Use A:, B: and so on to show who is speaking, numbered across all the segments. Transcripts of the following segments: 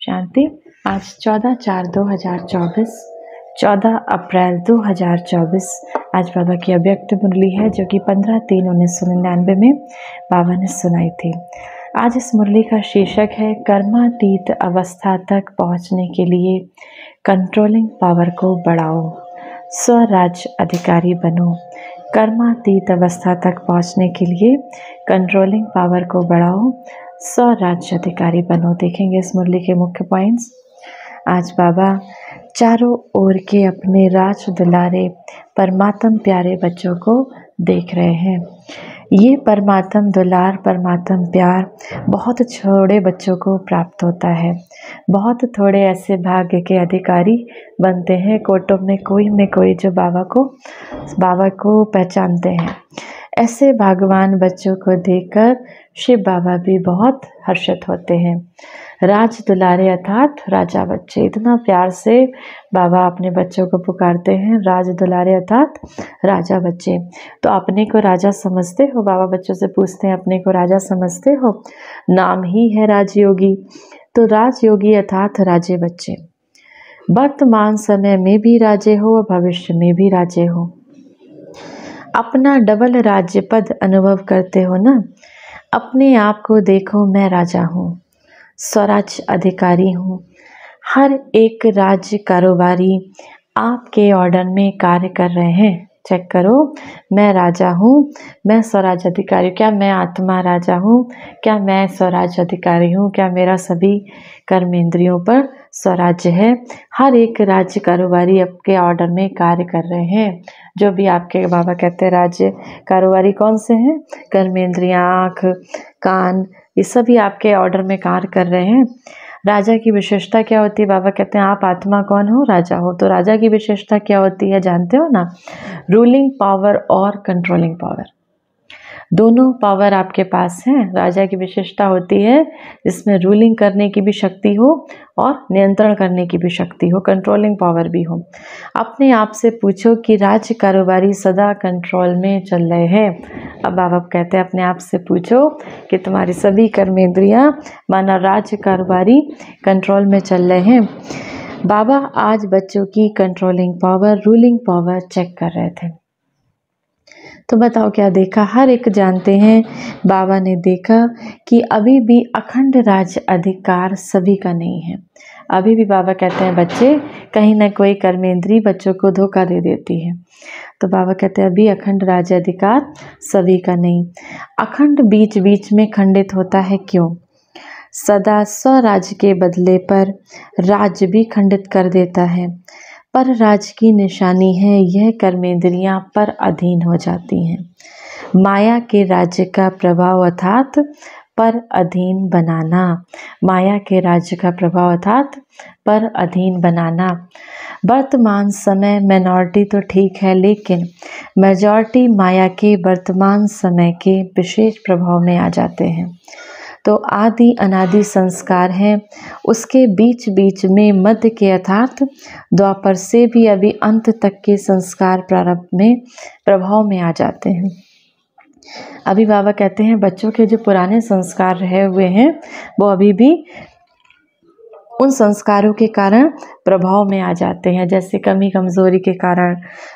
A: शांति। आज 14/4/2024, 14 अप्रैल 2024। आज बाबा की अव्यक्त मुरली है जो कि 15/3/1999 में बाबा ने सुनाई थी। आज इस मुरली का शीर्षक है कर्मातीत अवस्था तक पहुंचने के लिए कंट्रोलिंग पावर को बढ़ाओ, स्वराज अधिकारी बनो। कर्मातीत अवस्था तक पहुंचने के लिए कंट्रोलिंग पावर को बढ़ाओ, स्वराज्य अधिकारी बनो। देखेंगे इस मुरली के मुख्य पॉइंट्स। आज बाबा चारों ओर के अपने राज दुलारे परमात्म प्यारे बच्चों को देख रहे हैं। ये परमात्म दुलार, परमात्म प्यार बहुत थोड़े बच्चों को प्राप्त होता है। बहुत थोड़े ऐसे भाग्य के अधिकारी बनते हैं, कोटों में कोई जो बाबा को पहचानते हैं। ऐसे भगवान बच्चों को देखकर शिव बाबा भी बहुत हर्षित होते हैं। राज दुलारे अर्थात राजा बच्चे, इतना प्यार से बाबा अपने बच्चों को पुकारते हैं, राज दुलारे अर्थात राजा बच्चे। तो अपने को राजा समझते हो? बाबा बच्चों से पूछते हैं, अपने को राजा समझते हो? नाम ही है राजयोगी। तो राजयोगी अर्थात राजे बच्चे। वर्तमान समय में भी राजे हो और भविष्य में भी राजे हो। अपना डबल राज्य पद अनुभव करते हो ना। अपने आप को देखो, मैं राजा हूँ, स्वराज अधिकारी हूँ। हर एक राज्य कारोबारी आपके ऑर्डर में कार्य कर रहे हैं। चेक करो, मैं राजा हूँ, मैं स्वराज अधिकारी। क्या मैं आत्मा राजा हूँ? क्या मैं स्वराज अधिकारी हूँ? क्या मेरा सभी कर्मेंद्रियों पर स्वराज्य है? हर एक राज्य कारोबारी आपके ऑर्डर में कार्य कर रहे हैं। जो भी आपके बाबा कहते हैं राज्य कारोबारी कौन से हैं? कर्मेंद्रियाँ, आँख, कान, ये सभी आपके ऑर्डर में कार्य कर रहे हैं। राजा की विशेषता क्या होती है? बाबा कहते हैं आप आत्मा कौन हो? राजा हो। तो राजा की विशेषता क्या होती है जानते हो ना? रूलिंग पावर और कंट्रोलिंग पावर, दोनों पावर आपके पास हैं। राजा की विशेषता होती है जिसमें रूलिंग करने की भी शक्ति हो और नियंत्रण करने की भी शक्ति हो, कंट्रोलिंग पावर भी हो। अपने आप से पूछो कि राज्य कारोबारी सदा कंट्रोल में चल रहे हैं। अब बाबा कहते हैं अपने आप से पूछो कि तुम्हारी सभी कर्मेंद्रियां माना राज्य कारोबारी कंट्रोल में चल रहे हैं। बाबा आज बच्चों की controlling power, ruling power check कर रहे थे। तो बताओ क्या देखा? हर एक जानते हैं बाबा ने देखा कि अभी भी अखंड राज्य अधिकार सभी का नहीं है। अभी भी बाबा कहते हैं बच्चे, कहीं ना कोई कर्मेंद्री बच्चों को धोखा दे देती है। तो बाबा कहते हैं अभी अखंड राज्य अधिकार सभी का नहीं। अखंड बीच बीच में खंडित होता है। क्यों? सदा स्वराज्य के बदले पर राज्य भी खंडित कर देता है। पर राज की निशानी है यह कर्मेंद्रियां पर अधीन हो जाती हैं। माया के राज्य का प्रभाव अर्थात पर अधीन बनाना। माया के राज्य का प्रभाव अर्थात पर अधीन बनाना। वर्तमान समय माइनॉरिटी तो ठीक है, लेकिन मेजॉरिटी माया के वर्तमान समय के विशेष प्रभाव में आ जाते हैं। तो आदि अनादि संस्कार हैं, उसके बीच बीच में मध्य के अर्थात द्वापर से भी अभी अंत तक के संस्कार प्रारंभ में प्रभाव में आ जाते हैं। अभी बाबा कहते हैं बच्चों के जो पुराने संस्कार रहे हुए हैं वो अभी भी उन संस्कारों के कारण प्रभाव में आ जाते हैं, जैसे कमी कमज़ोरी के कारण।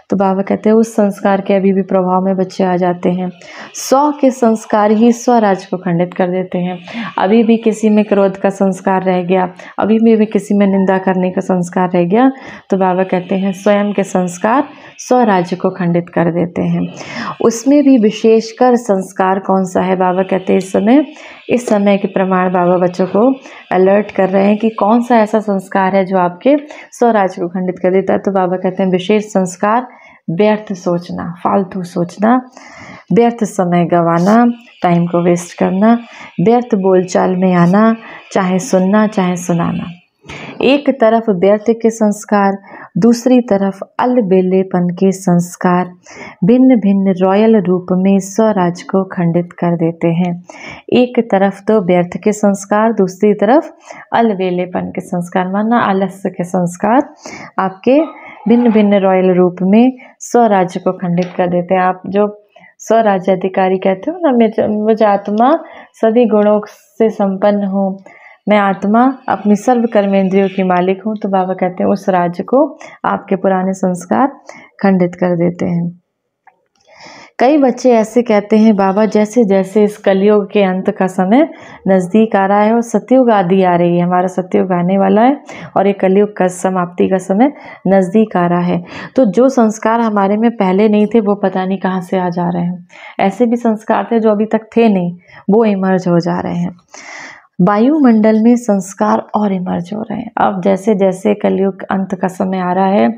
A: तो बाबा कहते हैं उस संस्कार के अभी भी प्रभाव में बच्चे आ जाते हैं। 100 के संस्कार ही स्वराज को खंडित कर देते हैं। अभी भी किसी में क्रोध का संस्कार रह गया, अभी भी किसी में निंदा करने का संस्कार रह गया, तो बाबा कहते हैं स्वयं के संस्कार स्वराज्य को खंडित कर देते हैं। उसमें भी विशेषकर संस्कार कौन सा है? बाबा कहते हैं इस समय के प्रमाण बाबा बच्चों को अलर्ट कर रहे हैं कि कौन सा ऐसा संस्कार है जो आपके स्वराज्य को खंडित कर देता है। तो बाबा कहते हैं विशेष संस्कार व्यर्थ सोचना, फालतू सोचना, व्यर्थ समय गंवाना, टाइम को वेस्ट करना, व्यर्थ बोलचाल में आना, चाहे सुनना चाहे सुनाना। एक तरफ व्यर्थ के संस्कार, दूसरी तरफ अलबेलेपन के संस्कार भिन्न भिन्न रॉयल रूप में स्वराज को खंडित कर देते हैं। एक तरफ तो व्यर्थ के संस्कार, दूसरी तरफ अलबेलेपन के संस्कार माना आलस्य के संस्कार आपके भिन्न भिन्न रॉयल रूप में स्वराज्य को खंडित कर देते हैं। आप जो स्वराज्य अधिकारी कहते हो ना, मुझ आत्मा सभी गुणों से संपन्न हूँ, मैं आत्मा अपनी सर्व कर्मेंद्रियों की मालिक हूँ, तो बाबा कहते हैं उस राज्य को आपके पुराने संस्कार खंडित कर देते हैं। कई बच्चे ऐसे कहते हैं बाबा जैसे जैसे इस कलयुग के अंत का समय नज़दीक आ रहा है और सतयुग आदि आ रही है, हमारा सतयुग आने वाला है और ये कलयुग का समाप्ति का समय नज़दीक आ रहा है, तो जो संस्कार हमारे में पहले नहीं थे वो पता नहीं कहाँ से आ जा रहे हैं। ऐसे भी संस्कार थे जो अभी तक थे नहीं, वो इमर्ज हो जा रहे हैं। वायुमंडल में संस्कार और इमर्ज हो रहे हैं। अब जैसे जैसे कलयुग अंत का समय आ रहा है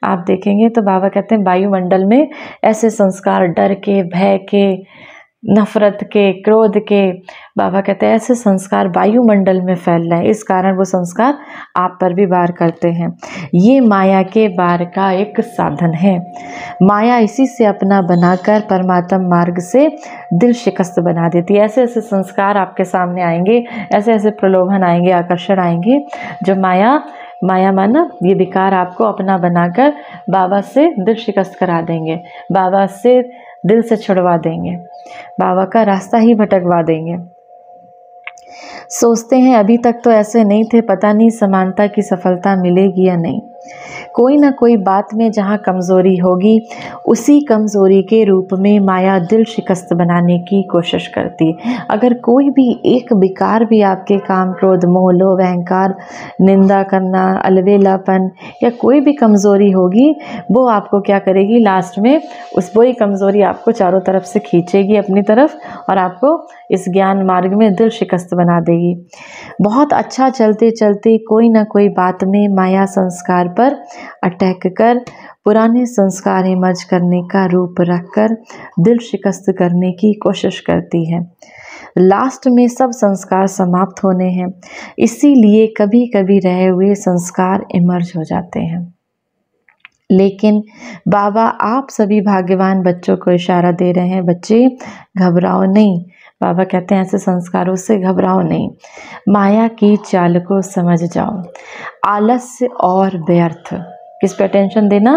A: आप देखेंगे तो बाबा कहते हैं वायुमंडल में ऐसे संस्कार डर के, भय के, नफरत के, क्रोध के, बाबा कहते हैं ऐसे संस्कार वायुमंडल में फैल रहे हैं। इस कारण वो संस्कार आप पर भी वार करते हैं। ये माया के वार का एक साधन है। माया इसी से अपना बनाकर परमात्म मार्ग से दिल शिकस्त बना देती है। ऐसे ऐसे संस्कार आपके सामने आएंगे, ऐसे ऐसे प्रलोभन आएंगे, आकर्षण आएंगे, जो माया माना ये विकार आपको अपना बनाकर बाबा से दिल शिकस्त करा देंगे, बाबा से दिल से छुड़वा देंगे, बाबा का रास्ता ही भटकवा देंगे। सोचते हैं अभी तक तो ऐसे नहीं थे, पता नहीं समानता की सफलता मिलेगी या नहीं। कोई ना कोई बात में जहाँ कमज़ोरी होगी उसी कमज़ोरी के रूप में माया दिल शिकस्त बनाने की कोशिश करती है। अगर कोई भी एक विकार भी आपके काम, क्रोध, मोह, लोभ, अहंकार, निंदा करना, अलवेलापन या कोई भी कमज़ोरी होगी, वो आपको क्या करेगी, लास्ट में वही कमज़ोरी आपको चारों तरफ से खींचेगी अपनी तरफ और आपको इस ज्ञान मार्ग में दिल शिकस्त बना देगी। बहुत अच्छा चलते चलते कोई ना कोई बात में माया संस्कार पर अटैक कर पुराने संस्कार इमर्ज करने का रूप रखकर दिल शिकस्त करने की कोशिश करती है। लास्ट में सब संस्कार समाप्त होने हैं, इसीलिए कभी कभी रहे हुए संस्कार इमर्ज हो जाते हैं। लेकिन बाबा आप सभी भाग्यवान बच्चों को इशारा दे रहे हैं, बच्चे घबराओ नहीं। बाबा कहते हैं ऐसे संस्कारों से घबराओ नहीं, माया की चाल को समझ जाओ। आलस्य और व्यर्थ, किस पे अटेंशन देना,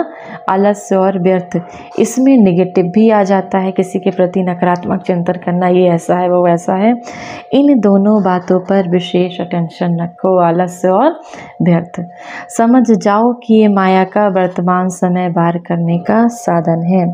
A: आलस्य और व्यर्थ, इसमें नेगेटिव भी आ जाता है, किसी के प्रति नकारात्मक चिंतन करना, ये ऐसा है वो वैसा है। इन दोनों बातों पर विशेष अटेंशन रखो, आलस्य और व्यर्थ। समझ जाओ कि ये माया का वर्तमान समय पार करने का साधन है।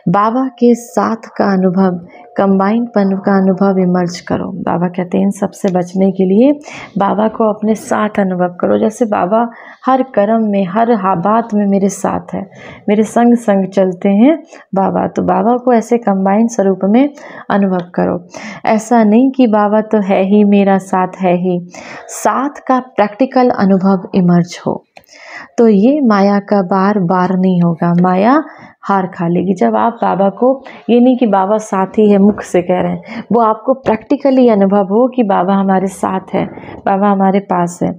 A: बाबा के साथ का अनुभव, कंबाइंड पन का अनुभव इमर्ज करो। बाबा कहते हैं इन सब से बचने के लिए बाबा को अपने साथ अनुभव करो। जैसे बाबा हर कर्म में, हर बात में मेरे साथ है, मेरे संग संग चलते हैं बाबा, तो बाबा को ऐसे कंबाइंड स्वरूप में अनुभव करो। ऐसा नहीं कि बाबा तो है ही, मेरा साथ है ही, साथ का प्रैक्टिकल अनुभव इमर्ज हो, तो ये माया का बार बार नहीं होगा, माया हार खा लेगी। जब आप बाबा को, ये नहीं कि बाबा साथी है मुख से कह रहे हैं, वो आपको प्रैक्टिकली अनुभव हो कि बाबा हमारे साथ है, बाबा हमारे पास है,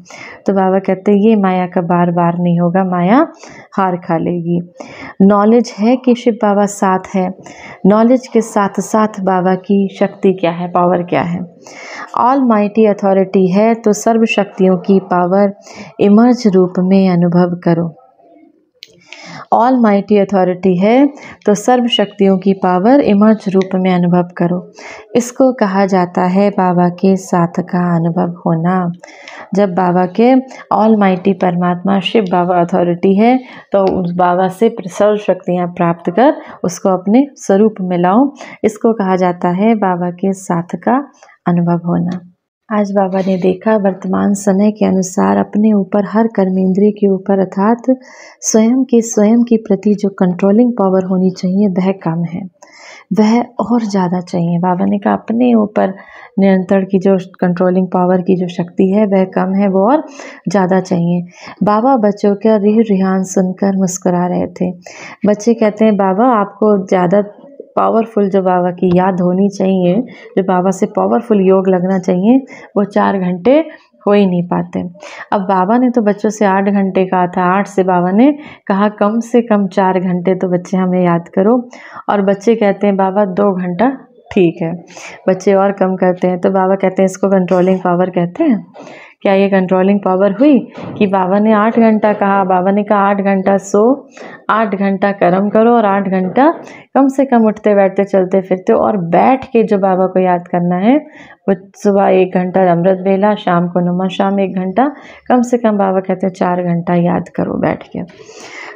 A: तो बाबा कहते हैं ये माया का बार बार नहीं होगा, माया हार खा लेगी। नॉलेज है कि शिव बाबा साथ है, नॉलेज के साथ साथ बाबा की शक्ति क्या है, पावर क्या है। ऑल माइटी अथॉरिटी है तो सर्व शक्तियों की पावर इमर्ज रूप में अनुभव करो। ऑल माइटी अथॉरिटी है तो सर्व शक्तियों की पावर इमर्ज रूप में अनुभव करो। इसको कहा जाता है बाबा के साथ का अनुभव होना। जब बाबा के ऑल माइटी परमात्मा शिव बाबा अथॉरिटी है तो उस बाबा से सर्व शक्तियाँ प्राप्त कर उसको अपने स्वरूप में लाओ। इसको कहा जाता है बाबा के साथ का अनुभव होना। आज बाबा ने देखा वर्तमान समय के अनुसार अपने ऊपर, हर कर्मेंद्रिय के ऊपर अर्थात स्वयं के प्रति जो कंट्रोलिंग पावर होनी चाहिए वह कम है, वह और ज़्यादा चाहिए। बाबा ने कहा अपने ऊपर नियंत्रण की जो कंट्रोलिंग पावर की जो शक्ति है वह कम है, वो और ज़्यादा चाहिए। बाबा बच्चों का रिहान सुनकर मुस्कुरा रहे थे। बच्चे कहते हैं बाबा आपको ज़्यादा पावरफुल जो बाबा की याद होनी चाहिए, जो बाबा से पावरफुल योग लगना चाहिए, वो 4 घंटे हो ही नहीं पाते। अब बाबा ने तो बच्चों से 8 घंटे कहा था, 8 से बाबा ने कहा कम से कम 4 घंटे तो बच्चे हमें याद करो, और बच्चे कहते हैं बाबा 2 घंटा ठीक है, बच्चे और कम करते हैं, तो बाबा कहते हैं इसको कंट्रोलिंग पावर कहते हैं। क्या ये कंट्रोलिंग पावर हुई कि बाबा ने 8 घंटा कहा, बाबा ने कहा 8 घंटा सो, 8 घंटा कर्म करो और 8 घंटा कम से कम उठते बैठते चलते फिरते और बैठ के जो बाबा को याद करना है वो सुबह 1 घंटा अमृत वेला, शाम को नुमा शाम 1 घंटा, कम से कम बाबा कहते हैं 4 घंटा याद करो बैठ के।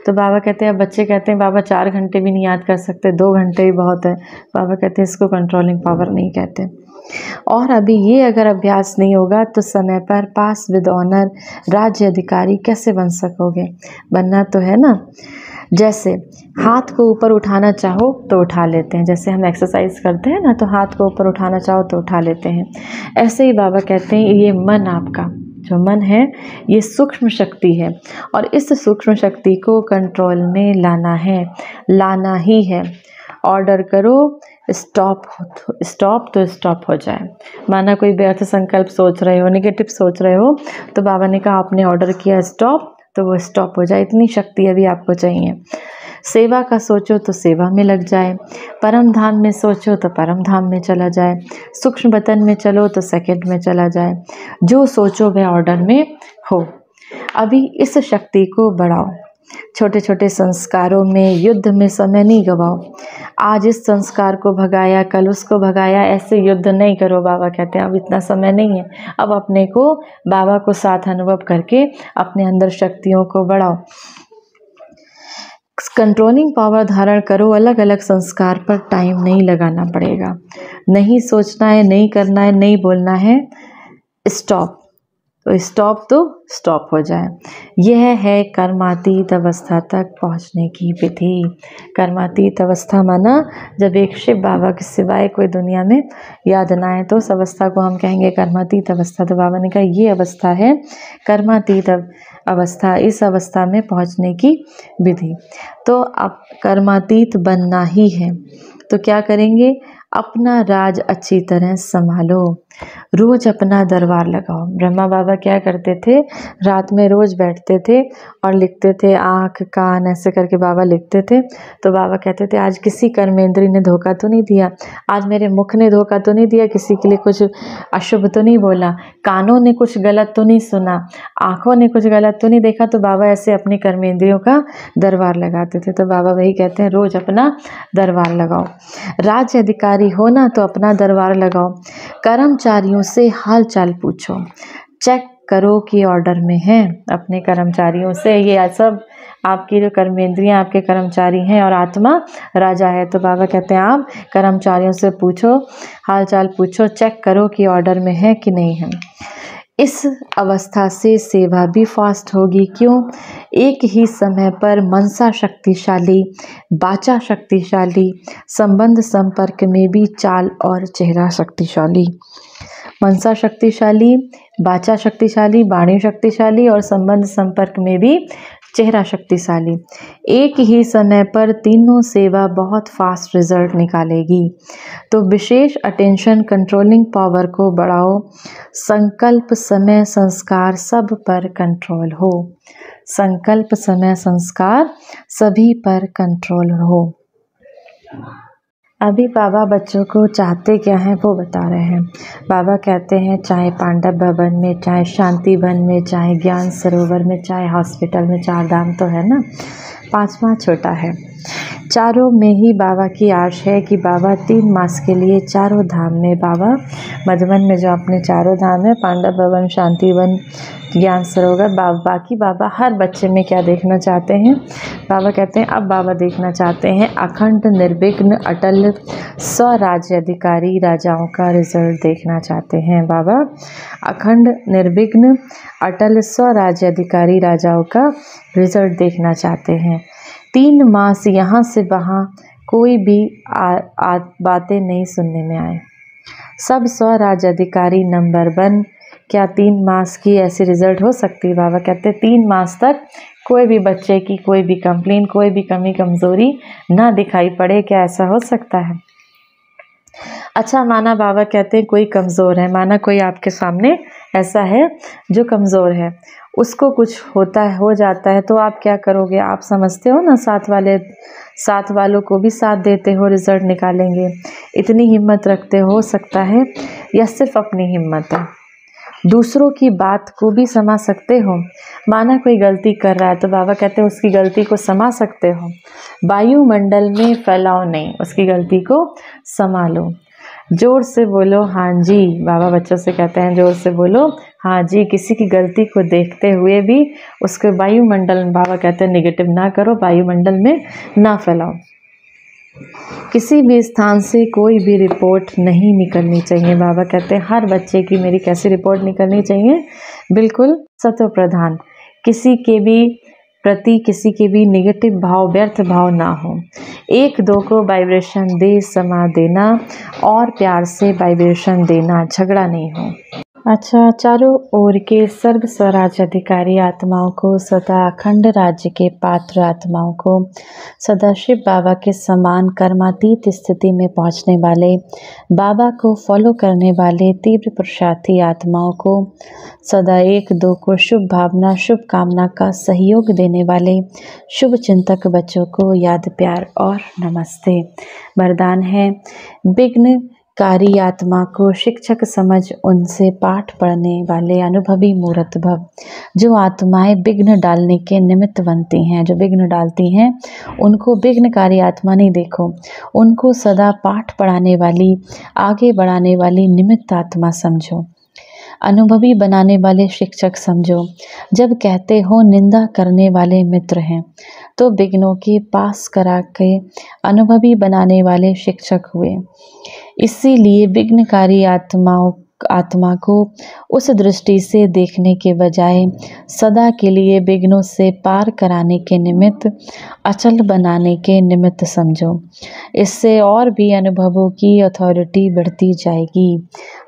A: तो बाबा कहते हैं, बच्चे कहते हैं बाबा 4 घंटे भी नहीं याद कर सकते, 2 घंटे ही बहुत है। बाबा कहते हैं इसको कंट्रोलिंग पावर नहीं कहते। और अभी ये अगर अभ्यास नहीं होगा तो समय पर पास विद ऑनर राज्य अधिकारी कैसे बन सकोगे? बनना तो है ना। जैसे हाथ को ऊपर उठाना चाहो तो उठा लेते हैं, जैसे हम एक्सरसाइज करते हैं ना तो हाथ को ऊपर उठाना चाहो तो उठा लेते हैं। ऐसे ही बाबा कहते हैं ये मन आपका जो मन है ये सूक्ष्म शक्ति है और इस सूक्ष्म शक्ति को कंट्रोल में लाना ही है। ऑर्डर करो स्टॉप तो स्टॉप हो जाए। माना कोई व्यर्थ संकल्प सोच रहे हो, नेगेटिव सोच रहे हो, तो बाबा ने कहा आपने ऑर्डर किया स्टॉप तो वो स्टॉप हो जाए। इतनी शक्ति अभी आपको चाहिए। सेवा का सोचो तो सेवा में लग जाए, परम धाम में सोचो तो परम धाम में चला जाए, सूक्ष्म वतन में चलो तो सेकंड में चला जाए। जो सोचो वह ऑर्डर में हो। अभी इस शक्ति को बढ़ाओ। छोटे छोटे संस्कारों में युद्ध में समय नहीं गवाओ। आज इस संस्कार को भगाया कल उसको भगाया, ऐसे युद्ध नहीं करो। बाबा कहते हैं अब इतना समय नहीं है। अब अपने को बाबा को साथ अनुभव करके अपने अंदर शक्तियों को बढ़ाओ। कंट्रोलिंग पावर धारण करो। अलग अलग संस्कार पर टाइम नहीं लगाना पड़ेगा। नहीं सोचना है, नहीं करना है, नहीं बोलना है, स्टॉप तो स्टॉप हो जाए। यह है कर्मातीत अवस्था तक पहुंचने की विधि। कर्मातीत अवस्था माना जब एक शिव बाबा के सिवाय कोई दुनिया में याद ना आए तो उस अवस्था को हम कहेंगे कर्मातीत अवस्था। तो बाबा ने कहा ये अवस्था है कर्मातीत अवस्था। इस अवस्था में पहुंचने की विधि। तो अब कर्मातीत बनना ही है तो क्या करेंगे? अपना राज अच्छी तरह संभालो। रोज अपना दरबार लगाओ। ब्रह्मा बाबा क्या करते थे? रात में रोज बैठते थे और लिखते थे, आँख कान ऐसे करके बाबा लिखते थे। तो बाबा कहते थे आज किसी कर्मेंद्री ने धोखा तो नहीं दिया, आज मेरे मुख ने धोखा तो नहीं दिया, किसी के लिए कुछ अशुभ तो नहीं बोला, कानों ने कुछ गलत तो नहीं सुना, आँखों ने कुछ गलत तो नहीं देखा। तो बाबा ऐसे अपनी कर्मेंद्रियों का दरबार लगाते थे। तो बाबा वही कहते हैं रोज अपना दरबार लगाओ। राज्य अधिकारी हो ना तो अपना दरबार लगाओ। कर्मचारियों से हाल चाल पूछो, चेक करो कि ऑर्डर में है। अपने कर्मचारियों से, ये सब आपकी जो कर्मेंद्रियां आपके कर्मचारी हैं और आत्मा राजा है। तो बाबा कहते हैं आप कर्मचारियों से पूछो, हाल चाल पूछो, चेक करो कि ऑर्डर में है कि नहीं है। इस अवस्था से सेवा भी फास्ट होगी। क्यों? एक ही समय पर मनसा शक्तिशाली, वाचा शक्तिशाली, संबंध संपर्क में भी चाल और चेहरा शक्तिशाली। मनसा शक्तिशाली, वाचा शक्तिशाली, वाणी शक्तिशाली और संबंध संपर्क में भी चेहरा शक्तिशाली। एक ही समय पर तीनों सेवा बहुत फास्ट रिजल्ट निकालेगी। तो विशेष अटेंशन कंट्रोलिंग पावर को बढ़ाओ। संकल्प समय संस्कार सब पर कंट्रोल हो। संकल्प समय संस्कार सभी पर कंट्रोल हो। अभी बाबा बच्चों को चाहते क्या हैं वो बता रहे हैं। बाबा कहते हैं चाहे पांडव भवन में, चाहे शांति वन में, चाहे ज्ञान सरोवर में, चाहे हॉस्पिटल में, 4 धाम तो है ना, 5वां छोटा है। चारों में ही बाबा की आश है कि बाबा 3 मास के लिए चारों धाम में, बाबा मधुबन में जो अपने चारों धाम है, पांडव भवन, शांति वन, ज्ञान सरोवर, बाकी बाबा हर बच्चे में क्या देखना चाहते हैं? बाबा कहते हैं अब बाबा देखना चाहते हैं अखंड निर्विघ्न अटल स्वराज्य अधिकारी राजाओं का रिजल्ट देखना चाहते हैं। बाबा अखंड निर्विघ्न अटल स्वराज्य अधिकारी राजाओं का रिजल्ट देखना चाहते हैं। 3 मास यहाँ से वहाँ कोई भी बातें नहीं सुनने में आए। सब स्वराज्य अधिकारी नंबर 1। क्या 3 मास की ऐसी रिजल्ट हो सकती है? बाबा कहते हैं 3 मास तक कोई भी बच्चे की कोई भी कंप्लेन, कोई भी कमी कमज़ोरी ना दिखाई पड़े। क्या ऐसा हो सकता है? अच्छा, माना बाबा कहते हैं कोई कमज़ोर है, माना कोई आपके सामने ऐसा है जो कमज़ोर है, उसको कुछ हो जाता है तो आप क्या करोगे? आप समझते हो ना साथ वालों को भी साथ देते हो, रिजल्ट निकालेंगे। इतनी हिम्मत रखते हो सकता है या सिर्फ अपनी हिम्मत है? दूसरों की बात को भी समा सकते हो। माना कोई गलती कर रहा है तो बाबा कहते हैं उसकी गलती को समा सकते हो। वायुमंडल में फैलाओ नहीं, उसकी गलती को संभालो। जोर से बोलो हाँ जी। बाबा बच्चों से कहते हैं जोर से बोलो हाँ जी। किसी की गलती को देखते हुए भी उसके वायुमंडल में, बाबा कहते हैं नेगेटिव ना करो, वायुमंडल में ना फैलाओ। किसी भी स्थान से कोई भी रिपोर्ट नहीं निकलनी चाहिए। बाबा कहते हैं हर बच्चे की मेरी कैसी रिपोर्ट निकलनी चाहिए, बिल्कुल सत्व प्रधान। किसी के भी प्रति किसी के भी नेगेटिव भाव, व्यर्थ भाव ना हो। एक दो को वाइब्रेशन दे समा देना और प्यार से वाइब्रेशन देना, झगड़ा नहीं हो। अच्छा, चारों ओर के सर्व स्वराज अधिकारी आत्माओं को, सदा अखंड राज्य के पात्र आत्माओं को, सदा शिव बाबा के समान कर्मातीत स्थिति में पहुंचने वाले, बाबा को फॉलो करने वाले तीव्र पुरुषार्थी आत्माओं को, सदा एक दो को शुभ भावना, शुभ कामना का सहयोग देने वाले शुभ चिंतक बच्चों को याद, प्यार और नमस्ते। वरदान है विघ्नकारी आत्मा को शिक्षक समझ उनसे पाठ पढ़ने वाले अनुभवी मूर्त भव। जो आत्माएं विघ्न डालने के निमित्त बनती हैं, जो विघ्न डालती हैं, उनको विघ्नकारी आत्मा नहीं देखो, उनको सदा पाठ पढ़ाने वाली, आगे बढ़ाने वाली निमित्त आत्मा समझो, अनुभवी बनाने वाले शिक्षक समझो। जब कहते हो निंदा करने वाले मित्र हैं, तो विघ्नों के पास करा के अनुभवी बनाने वाले शिक्षक हुए। इसीलिए विघ्नकारी आत्मा को उस दृष्टि से देखने के बजाय सदा के लिए विघ्नों से पार कराने के निमित्त, अचल बनाने के निमित्त समझो। इससे और भी अनुभवों की अथॉरिटी बढ़ती जाएगी।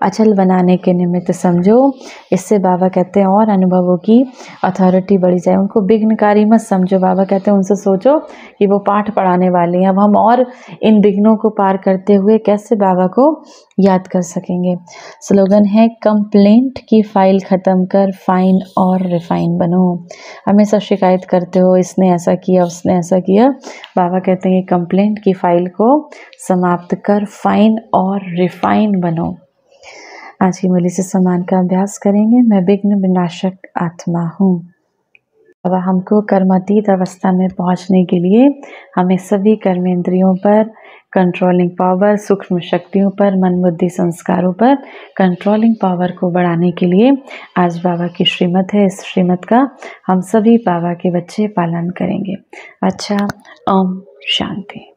A: अचल बनाने के निमित्त समझो, इससे बाबा कहते हैं और अनुभवों की अथॉरिटी बढ़ी जाए। उनको विघ्नकारी मत समझो। बाबा कहते हैं उनसे सोचो कि वो पाठ पढ़ाने वाले हैं। अब हम और इन विघ्नों को पार करते हुए कैसे बाबा को याद कर सकेंगे। स्लोगन है कंप्लेंट की फाइल ख़त्म कर फाइन और रिफाइन बनो। हमेशा शिकायत करते हो इसने ऐसा किया, उसने ऐसा किया। बाबा कहते हैं कंप्लेंट की फाइल को समाप्त कर फाइन और रिफाइन बनो। आज की मुरली से सम्मान का अभ्यास करेंगे। मैं विघ्न विनाशक आत्मा हूँ। अब हमको कर्मातीत अवस्था में पहुँचने के लिए हमें सभी कर्मेंद्रियों पर कंट्रोलिंग पावर, सूक्ष्म शक्तियों पर, मन बुद्धि संस्कारों पर कंट्रोलिंग पावर को बढ़ाने के लिए आज बाबा की श्रीमत है। इस श्रीमत का हम सभी बाबा के बच्चे पालन करेंगे। अच्छा, ओम शांति।